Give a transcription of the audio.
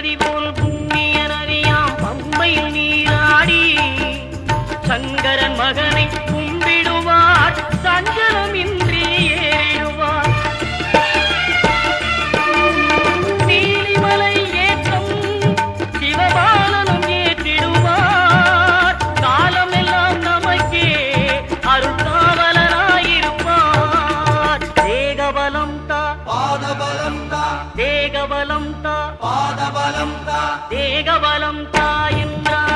நதி போல் புண்ணிய நதியாம் பம்பையில் நீராடி சங்கரன் மகனை கும்பிடுவார் சஞ்சலமின்றி ஏறிடுவார். நீலிமலை ஏற்றம் சிவபாலனும் ஏற்றிடுவார். காலமெல்லாம் நமக்கே அருள்காவலனாயிருப்பார். தேகபலம் தா பாதபலம் தா தேகபலம் தா பாதபலம் தா தேகபலம் தா என்றார்.